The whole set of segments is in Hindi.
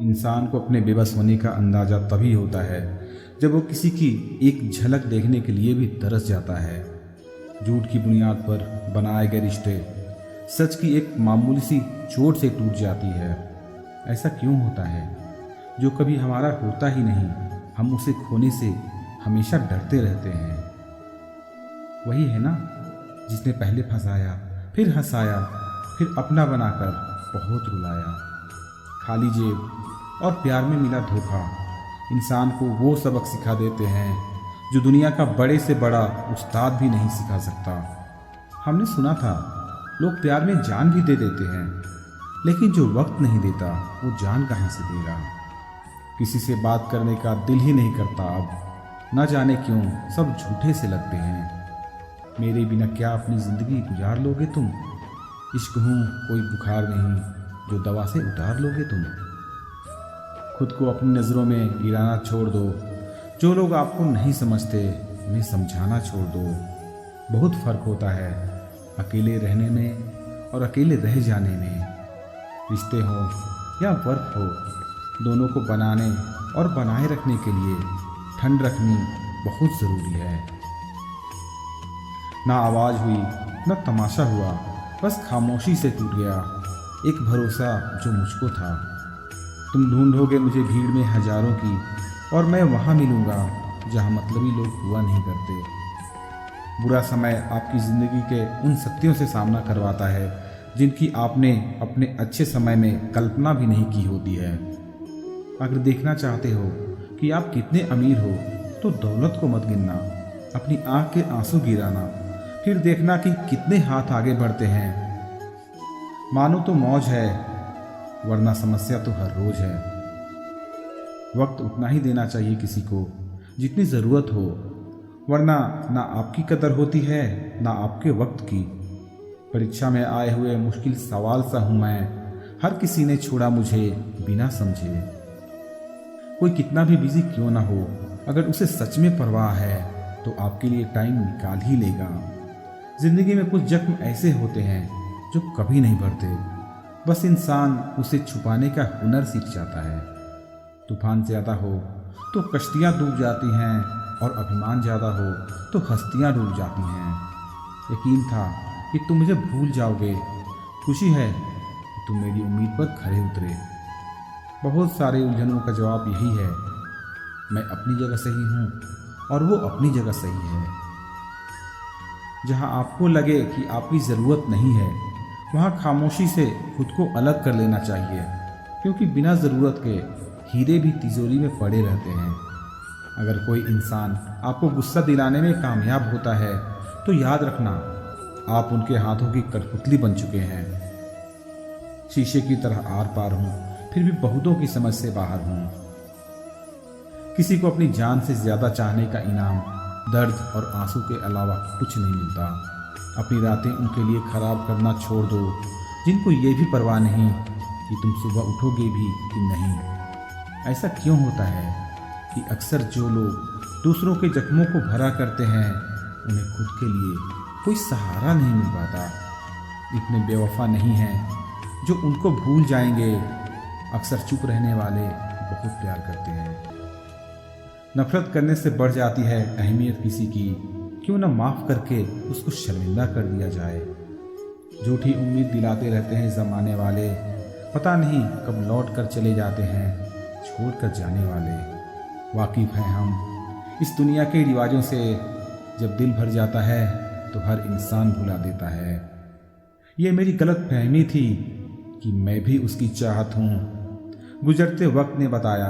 इंसान को अपने बेबस होने का अंदाज़ा तभी होता है जब वो किसी की एक झलक देखने के लिए भी तरस जाता है। झूठ की बुनियाद पर बनाए गए रिश्ते सच की एक मामूली सी चोट से टूट जाती है। ऐसा क्यों होता है? जो कभी हमारा होता ही नहीं, हम उसे खोने से हमेशा डरते रहते हैं। वही है ना जिसने पहले फंसाया, फिर हंसाया, फिर अपना बनाकर बहुत रुलाया। खाली जेब और प्यार में मिला धोखा इंसान को वो सबक सिखा देते हैं जो दुनिया का बड़े से बड़ा उस्ताद भी नहीं सिखा सकता। हमने सुना था लोग प्यार में जान भी दे देते हैं, लेकिन जो वक्त नहीं देता वो जान कहाँ से देगा। किसी से बात करने का दिल ही नहीं करता अब, न जाने क्यों सब झूठे से लगते हैं। मेरे बिना क्या अपनी ज़िंदगी गुजार लोगे तुम? इश्क हूँ कोई बुखार नहीं जो दवा से उतार लोगे तुम। खुद को अपनी नज़रों में गिराना छोड़ दो। जो लोग आपको नहीं समझते उन्हें समझाना छोड़ दो। बहुत फ़र्क होता है अकेले रहने में और अकेले रह जाने में। रिश्ते हो या वर्क हो, दोनों को बनाने और बनाए रखने के लिए ठंड रखनी बहुत ज़रूरी है। ना आवाज़ हुई ना तमाशा हुआ, बस खामोशी से टूट गया एक भरोसा जो मुझको था। तुम ढूंढोगे मुझे भीड़ में हजारों की, और मैं वहाँ मिलूँगा जहाँ मतलबी लोग हुआ नहीं करते। बुरा समय आपकी ज़िंदगी के उन सत्यों से सामना करवाता है जिनकी आपने अपने अच्छे समय में कल्पना भी नहीं की होती है। अगर देखना चाहते हो कि आप कितने अमीर हो तो दौलत को मत गिनना, अपनी आँख के आंसू गिराना, फिर देखना कि कितने हाथ आगे बढ़ते हैं। मानो तो मौज है, वरना समस्या तो हर रोज है। वक्त उतना ही देना चाहिए किसी को जितनी ज़रूरत हो, वरना ना आपकी कदर होती है ना आपके वक्त की। परीक्षा में आए हुए मुश्किल सवाल सा हूँ मैं, हर किसी ने छोड़ा मुझे बिना समझे। कोई कितना भी बिजी क्यों ना हो, अगर उसे सच में परवाह है तो आपके लिए टाइम निकाल ही लेगा। जिंदगी में कुछ जख्म ऐसे होते हैं जो कभी नहीं भरते, बस इंसान उसे छुपाने का हुनर सीख जाता है। तूफान ज़्यादा हो तो कश्तियाँ डूब जाती हैं, और अभिमान ज़्यादा हो तो हस्तियाँ डूब जाती हैं। यकीन था कि तुम मुझे भूल जाओगे, खुशी है कि तुम मेरी उम्मीद पर खरे उतरे। बहुत सारे उलझनों का जवाब यही है, मैं अपनी जगह सही हूँ और वो अपनी जगह सही है। जहाँ आपको लगे कि आपकी ज़रूरत नहीं है, वहाँ खामोशी से खुद को अलग कर लेना चाहिए, क्योंकि बिना ज़रूरत के हीरे भी तिजोरी में पड़े रहते हैं। अगर कोई इंसान आपको गुस्सा दिलाने में कामयाब होता है तो याद रखना आप उनके हाथों की कठपुतली बन चुके हैं। शीशे की तरह आर पार हूँ, फिर भी बहुतों की समझ से बाहर हूँ। किसी को अपनी जान से ज़्यादा चाहने का इनाम दर्द और आंसू के अलावा कुछ नहीं मिलता। अपनी रातें उनके लिए ख़राब करना छोड़ दो जिनको ये भी परवाह नहीं कि तुम सुबह उठोगे भी कि नहीं। ऐसा क्यों होता है कि अक्सर जो लोग दूसरों के जख्मों को भरा करते हैं उन्हें खुद के लिए कोई सहारा नहीं मिल पाता। इतने बेवफा नहीं हैं जो उनको भूल जाएंगे। अक्सर चुप रहने वाले बहुत प्यार करते हैं। नफरत करने से बढ़ जाती है अहमियत किसी की, क्यों ना माफ़ करके उसको शर्मिंदा कर दिया जाए। झूठी उम्मीद दिलाते रहते हैं ज़माने वाले, पता नहीं कब लौट कर चले जाते हैं छोड़ कर जाने वाले। वाकिफ़ हैं हम इस दुनिया के रिवाजों से, जब दिल भर जाता है तो हर इंसान भुला देता है। ये मेरी गलत फहमी थी कि मैं भी उसकी चाहत हूँ। गुजरते वक्त ने बताया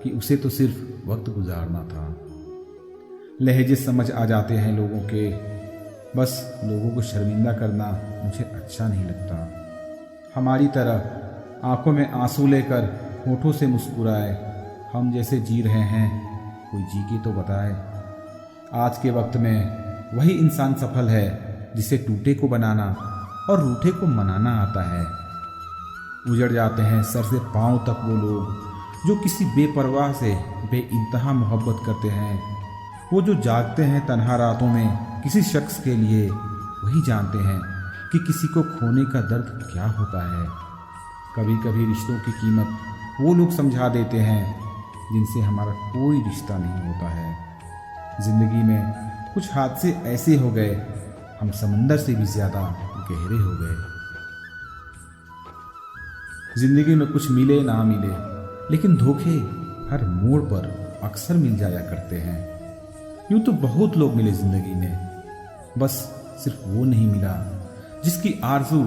कि उसे तो सिर्फ वक्त गुजारना था। लहजे समझ आ जाते हैं लोगों के, बस लोगों को शर्मिंदा करना मुझे अच्छा नहीं लगता। हमारी तरह आंखों में आंसू लेकर होठों से मुस्कुराए, हम जैसे जी रहे हैं कोई जी के तो बताए। आज के वक्त में वही इंसान सफल है जिसे टूटे को बनाना और रूठे को मनाना आता है। उजड़ जाते हैं सर से पांव तक वो लोग जो किसी बेपरवाह से बेइंतहा मोहब्बत करते हैं। वो जो जागते हैं तन्हा रातों में किसी शख्स के लिए, वही जानते हैं कि किसी को खोने का दर्द क्या होता है। कभी कभी रिश्तों की कीमत वो लोग समझा देते हैं जिनसे हमारा कोई रिश्ता नहीं होता है। जिंदगी में कुछ हादसे ऐसे हो गए, हम समंदर से भी ज्यादा गहरे हो गए। जिंदगी में कुछ मिले ना मिले, लेकिन धोखे हर मोड़ पर अक्सर मिल जाया करते हैं। यूं तो बहुत लोग मिले जिंदगी में, बस सिर्फ वो नहीं मिला जिसकी आरज़ू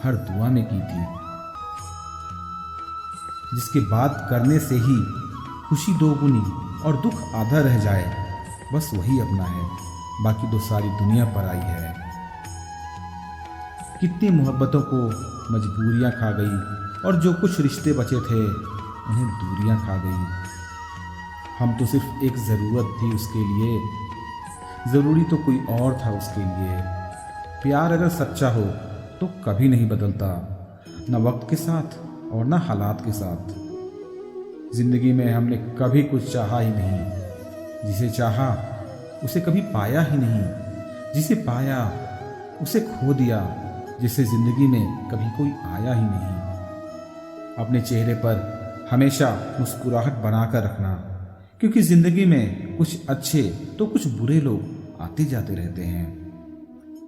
हर दुआ में की थी, जिसके बात करने से ही खुशी दोगुनी और दुख आधा रह जाए, बस वही अपना है, बाकी तो सारी दुनिया पर आई है। कितनी मोहब्बतों को मजबूरियां खा गई और जो कुछ रिश्ते बचे थे उन्हें दूरियां खा गई। हम तो सिर्फ एक ज़रूरत थी उसके लिए, ज़रूरी तो कोई और था उसके लिए। प्यार अगर सच्चा हो तो कभी नहीं बदलता, न वक्त के साथ और न हालात के साथ। जिंदगी में हमने कभी कुछ चाहा ही नहीं, जिसे चाहा उसे कभी पाया ही नहीं, जिसे पाया उसे खो दिया, जिसे जिंदगी में कभी कोई आया ही नहीं। अपने चेहरे पर हमेशा मुस्कुराहट बनाकर रखना, क्योंकि जिंदगी में कुछ अच्छे तो कुछ बुरे लोग आते जाते रहते हैं।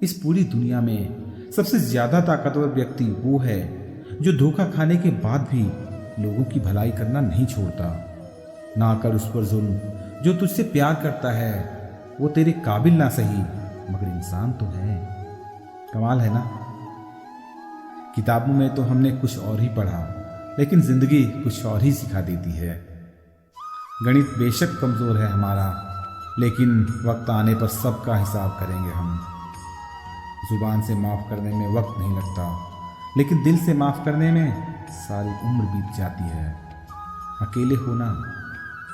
इस पूरी दुनिया में सबसे ज्यादा ताकतवर व्यक्ति वो है जो धोखा खाने के बाद भी लोगों की भलाई करना नहीं छोड़ता। ना कर उस पर जुल्म, जो तुझसे प्यार करता है वो तेरे काबिल ना सही मगर इंसान तो है। कमाल है ना। किताबों में तो हमने कुछ और ही पढ़ा, लेकिन जिंदगी कुछ और ही सिखा देती है। गणित बेशक कमजोर है हमारा, लेकिन वक्त आने पर सबका हिसाब करेंगे हम। जुबान से माफ करने में वक्त नहीं लगता, लेकिन दिल से माफ करने में सारी उम्र बीत जाती है। अकेले होना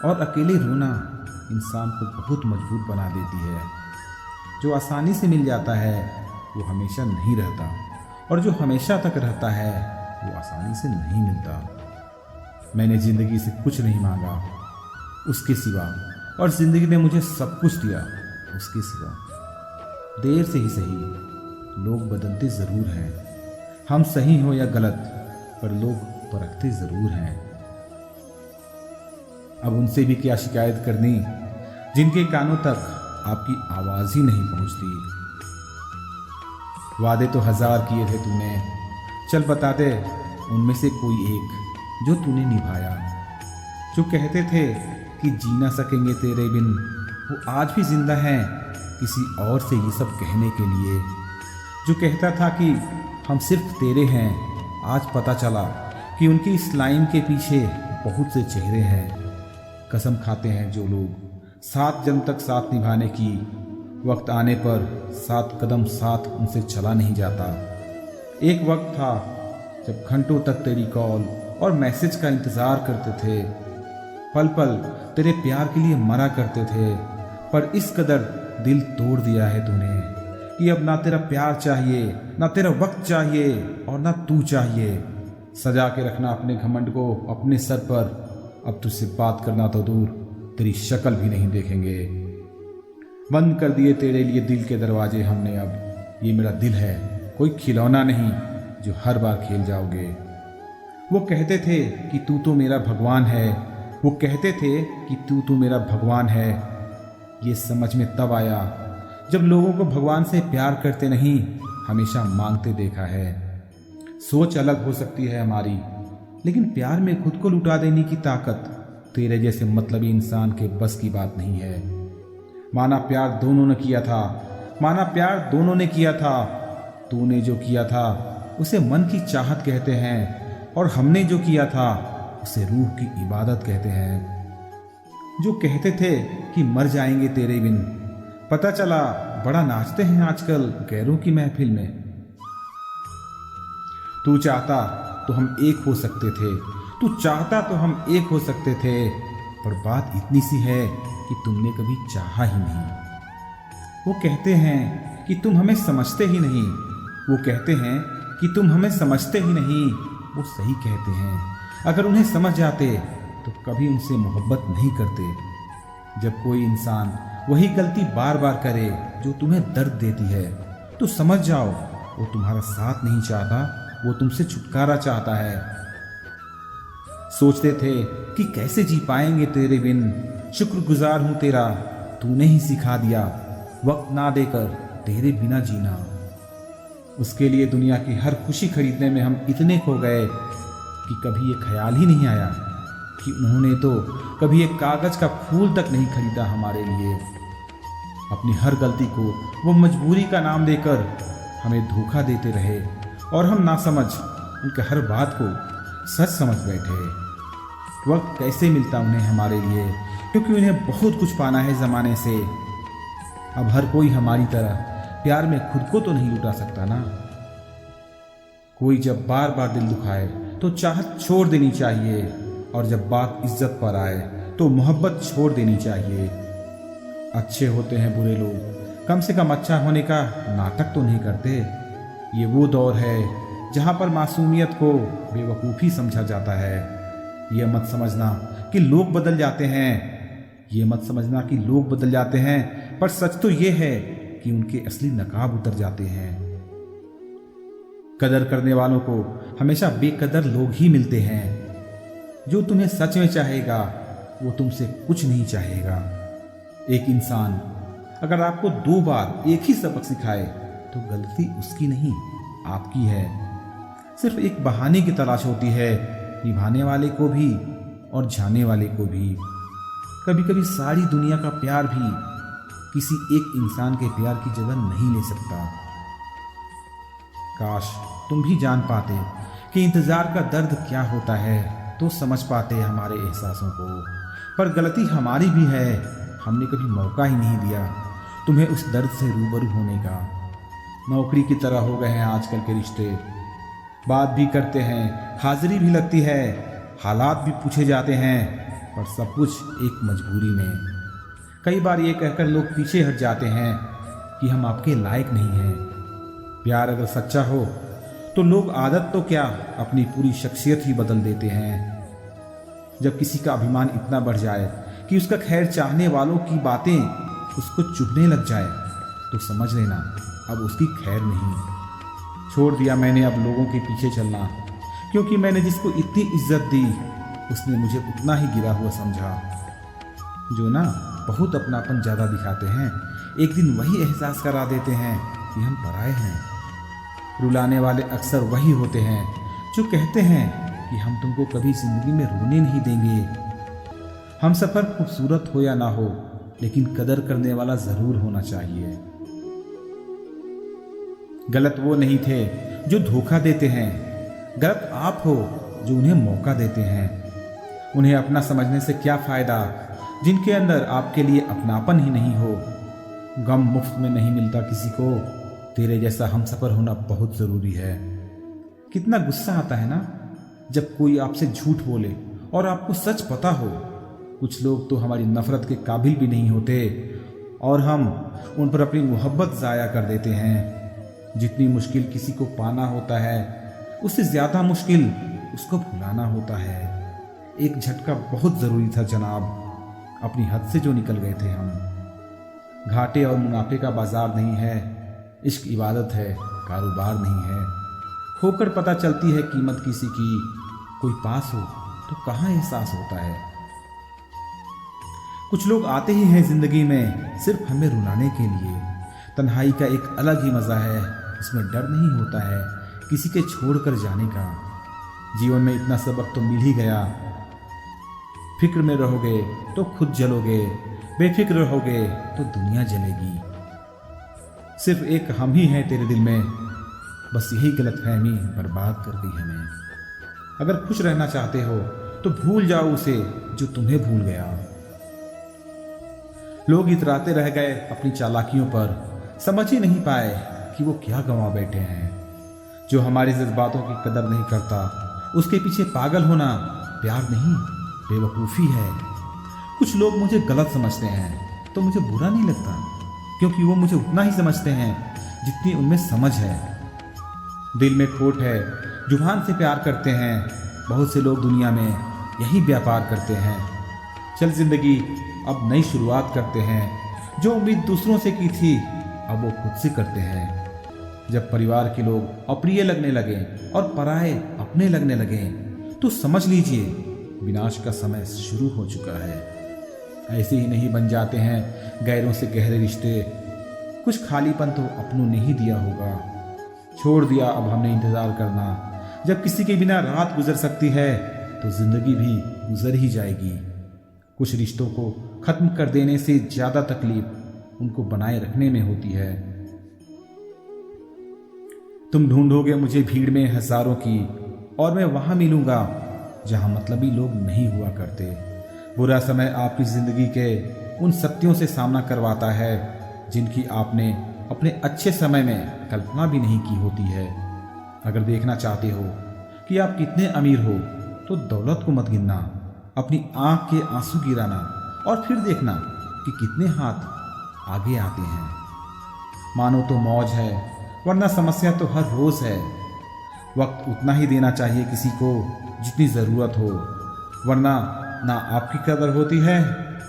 और अकेले रोना इंसान को बहुत मजबूत बना देती है। जो आसानी से मिल जाता है वो हमेशा नहीं रहता, और जो हमेशा तक रहता है वो आसानी से नहीं मिलता। मैंने जिंदगी से कुछ नहीं मांगा उसके सिवा, और जिंदगी ने मुझे सब कुछ दिया उसके सिवा। देर से ही सही, लोग बदलते जरूर हैं। हम सही हो या गलत, पर लोग परखते जरूर हैं। अब उनसे भी क्या शिकायत करनी जिनके कानों तक आपकी आवाज ही नहीं पहुंचती। वादे तो 1000 किए थे तूने, चल बता दे उनमें से कोई एक जो तूने निभाया। जो कहते थे कि जी ना सकेंगे तेरे बिन, वो आज भी जिंदा हैं किसी और से ये सब कहने के लिए। जो कहता था कि हम सिर्फ तेरे हैं, आज पता चला कि उनकी इस लाइन के पीछे बहुत से चेहरे हैं। कसम खाते हैं जो लोग 7 जन्म तक साथ निभाने की, वक्त आने पर 7 कदम साथ उनसे चला नहीं जाता। एक वक्त था जब घंटों तक तेरी कॉल और मैसेज का इंतज़ार करते थे, पल पल तेरे प्यार के लिए मरा करते थे, पर इस कदर दिल तोड़ दिया है तूने कि अब ना तेरा प्यार चाहिए, ना तेरा वक्त चाहिए, और ना तू चाहिए। सजा के रखना अपने घमंड को अपने सर पर, अब तुझसे बात करना तो दूर, तेरी शक्ल भी नहीं देखेंगे। बंद कर दिए तेरे लिए दिल के दरवाजे हमने अब। ये मेरा दिल है, कोई खिलौना नहीं जो हर बार खेल जाओगे। वो कहते थे कि तू तो मेरा भगवान है, वो कहते थे कि तू तो मेरा भगवान है। ये समझ में तब आया जब लोगों को भगवान से प्यार करते नहीं, हमेशा मांगते देखा है। सोच अलग हो सकती है हमारी, लेकिन प्यार में खुद को लुटा देने की ताकत तेरे जैसे मतलबी इंसान के बस की बात नहीं है। माना प्यार दोनों ने किया था, माना प्यार दोनों ने किया था। तूने जो किया था उसे मन की चाहत कहते हैं, और हमने जो किया था उसे रूह की इबादत कहते हैं। जो कहते थे कि मर जाएंगे तेरे बिन, पता चला बड़ा नाचते हैं आजकल गैरों की महफिल में। तू चाहता तो हम एक हो सकते थे, तू चाहता तो हम एक हो सकते थे, पर बात इतनी सी है कि तुमने कभी चाहा ही नहीं। वो कहते हैं कि तुम हमें समझते ही नहीं, वो कहते हैं कि तुम हमें समझते ही नहीं। वो सही कहते हैं, अगर उन्हें समझ जाते तो कभी उनसे मोहब्बत नहीं करते। जब कोई इंसान वही गलती बार बार करे जो तुम्हें दर्द देती है, तो समझ जाओ वो तुम्हारा साथ नहीं चाहता, वो तुमसे छुटकारा चाहता है। सोचते थे कि कैसे जी पाएंगे तेरे बिन, शुक्रगुजार हूं तेरा, तूने ही सिखा दिया वक्त ना देकर तेरे बिना जीना। उसके लिए दुनिया की हर खुशी खरीदने में हम इतने खो गए कि कभी ये ख्याल ही नहीं आया कि उन्होंने तो कभी एक कागज का फूल तक नहीं खरीदा हमारे लिए। अपनी हर गलती को वो मजबूरी का नाम देकर हमें धोखा देते रहे और हम नासमझ उनके हर बात को सच समझ बैठे। वक्त कैसे मिलता उन्हें हमारे लिए, क्योंकि उन्हें बहुत कुछ पाना है ज़माने से। अब हर कोई हमारी तरह प्यार में खुद को तो नहीं लुटा सकता ना। कोई जब बार बार दिल दुखाए तो चाहत छोड़ देनी चाहिए, और जब बात इज्जत पर आए तो मोहब्बत छोड़ देनी चाहिए। अच्छे होते हैं बुरे लोग, कम से कम अच्छा होने का नाटक तो नहीं करते। ये वो दौर है जहाँ पर मासूमियत को बेवकूफ़ी समझा जाता है। ये मत समझना कि लोग बदल जाते हैं, ये मत समझना कि लोग बदल जाते हैं, पर सच तो ये है कि उनके असली नकाब उतर जाते हैं। कदर करने वालों को हमेशा बेकदर लोग ही मिलते हैं। जो तुम्हें सच में चाहेगा वो तुमसे कुछ नहीं चाहेगा। एक इंसान अगर आपको 2 बार एक ही सबक सिखाए तो गलती उसकी नहीं, आपकी है। सिर्फ एक बहाने की तलाश होती है, निभाने वाले को भी और जाने वाले को भी। कभी कभी सारी दुनिया का प्यार भी किसी एक इंसान के प्यार की जगह नहीं ले सकता। काश तुम भी जान पाते कि इंतजार का दर्द क्या होता है, तो समझ पाते हमारे एहसासों को। पर गलती हमारी भी है, हमने कभी मौका ही नहीं दिया तुम्हें उस दर्द से रूबरू होने का। नौकरी की तरह हो गए हैं आजकल के रिश्ते, बात भी करते हैं, हाजिरी भी लगती है, हालात भी पूछे जाते हैं, पर सब कुछ एक मजबूरी में। कई बार ये कहकर लोग पीछे हट जाते हैं कि हम आपके लायक नहीं हैं। प्यार अगर सच्चा हो तो लोग आदत तो क्या अपनी पूरी शख्सियत ही बदल देते हैं। जब किसी का अभिमान इतना बढ़ जाए कि उसका खैर चाहने वालों की बातें उसको चुभने लग जाए, तो समझ लेना अब उसकी खैर नहीं। छोड़ दिया मैंने अब लोगों के पीछे चलना, क्योंकि मैंने जिसको इतनी इज्जत दी उसने मुझे उतना ही गिरा हुआ समझा। जो ना बहुत अपनापन ज़्यादा दिखाते हैं, एक दिन वही एहसास करा देते हैं कि हम पराए हैं। रुलाने वाले अक्सर वही होते हैं जो कहते हैं कि हम तुमको कभी जिंदगी में रोने नहीं देंगे। हम सफ़र खूबसूरत हो या ना हो, लेकिन कदर करने वाला ज़रूर होना चाहिए। गलत वो नहीं थे जो धोखा देते हैं, गलत आप हो जो उन्हें मौका देते हैं। उन्हें अपना समझने से क्या फ़ायदा जिनके अंदर आपके लिए अपनापन ही नहीं हो। गम मुफ्त में नहीं मिलता किसी को, तेरे जैसा हमसफ़र होना बहुत ज़रूरी है। कितना गुस्सा आता है ना जब कोई आपसे झूठ बोले और आपको सच पता हो। कुछ लोग तो हमारी नफ़रत के काबिल भी नहीं होते और हम उन पर अपनी मोहब्बत ज़ाया कर देते हैं। जितनी मुश्किल किसी को पाना होता है, उससे ज़्यादा मुश्किल उसको भुलाना होता है। एक झटका बहुत ज़रूरी था जनाब, अपनी हद से जो निकल गए थे हम। घाटे और मुनाफे का बाजार नहीं है, इश्क इबादत है, कारोबार नहीं है। खोकर पता चलती है कीमत किसी की, कोई पास हो तो कहाँ एहसास होता है। कुछ लोग आते ही हैं जिंदगी में सिर्फ हमें रुलाने के लिए। तन्हाई का एक अलग ही मज़ा है, इसमें डर नहीं होता है किसी के छोड़कर जाने का। जीवन में इतना सबक तो मिल ही गया। फिक्र में रहोगे तो खुद जलोगे, बेफिक्र रहोगे तो दुनिया जलेगी। सिर्फ एक हम ही हैं तेरे दिल में, बस यही गलतफहमी बर्बाद कर दी हमें। अगर खुश रहना चाहते हो तो भूल जाओ उसे जो तुम्हें भूल गया। लोग इतराते रह गए अपनी चालाकियों पर, समझ ही नहीं पाए कि वो क्या गंवा बैठे हैं। जो हमारी जज्बातों की कदर नहीं करता, उसके पीछे पागल होना प्यार नहीं, बेवकूफ़ी है। कुछ लोग मुझे गलत समझते हैं तो मुझे बुरा नहीं लगता, क्योंकि वो मुझे उतना ही समझते हैं जितनी उनमें समझ है। दिल में खोट है, जुबान से प्यार करते हैं। बहुत से लोग दुनिया में यही व्यापार करते हैं। चल जिंदगी अब नई शुरुआत करते हैं। जो उम्मीद दूसरों से की थी अब वो खुद से करते हैं। जब परिवार के लोग अप्रिय लगने लगे और पराए अपने लगने लगे, तो समझ लीजिए विनाश का समय शुरू हो चुका है। ऐसे ही नहीं बन जाते हैं गैरों से गहरे रिश्ते। कुछ खालीपन तो अपनों ने ही दिया होगा। छोड़ दिया अब हमने इंतज़ार करना। जब किसी के बिना रात गुजर सकती है तो जिंदगी भी गुजर ही जाएगी। कुछ रिश्तों को खत्म कर देने से ज़्यादा तकलीफ उनको बनाए रखने में होती है। तुम ढूंढोगे मुझे भीड़ में हजारों की, और मैं वहां मिलूंगा जहां मतलबी लोग नहीं हुआ करते। बुरा समय आपकी जिंदगी के उन सत्यों से सामना करवाता है जिनकी आपने अपने अच्छे समय में कल्पना भी नहीं की होती है। अगर देखना चाहते हो कि आप कितने अमीर हो तो दौलत को मत गिनना, अपनी आंख के आंसू गिराना और फिर देखना कि कितने हाथ आगे आते हैं। मानो तो मौज है, वरना समस्या तो हर रोज है। वक्त उतना ही देना चाहिए किसी को जितनी ज़रूरत हो, वरना ना आपकी कदर होती है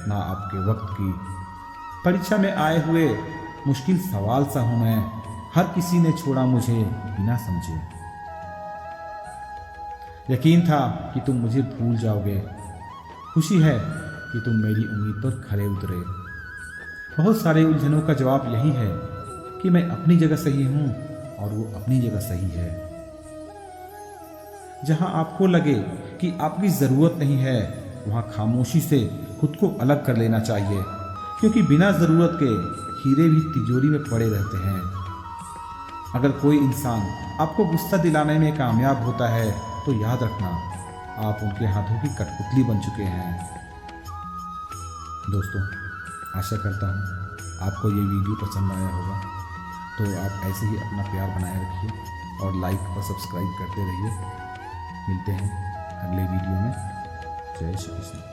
ना आपके वक्त की। परीक्षा में आए हुए मुश्किल सवाल सा हूं मैं, हर किसी ने छोड़ा मुझे बिना समझे। यकीन था कि तुम मुझे भूल जाओगे, खुशी है कि तुम मेरी उम्मीद पर खरे उतरे। बहुत सारे उलझनों का जवाब यही है कि मैं अपनी जगह सही हूं और वो अपनी जगह सही है। जहां आपको लगे कि आपकी ज़रूरत नहीं है, वहां खामोशी से खुद को अलग कर लेना चाहिए, क्योंकि बिना ज़रूरत के हीरे भी तिजोरी में पड़े रहते हैं। अगर कोई इंसान आपको गुस्सा दिलाने में कामयाब होता है तो याद रखना आप उनके हाथों की कठपुतली बन चुके हैं। दोस्तों, आशा करता हूँ आपको ये वीडियो पसंद आया होगा, तो आप ऐसे ही अपना प्यार बनाए रखिए और लाइक और सब्सक्राइब करते रहिए। मिलते हैं अगले वीडियो में। जय श्री कृष्ण।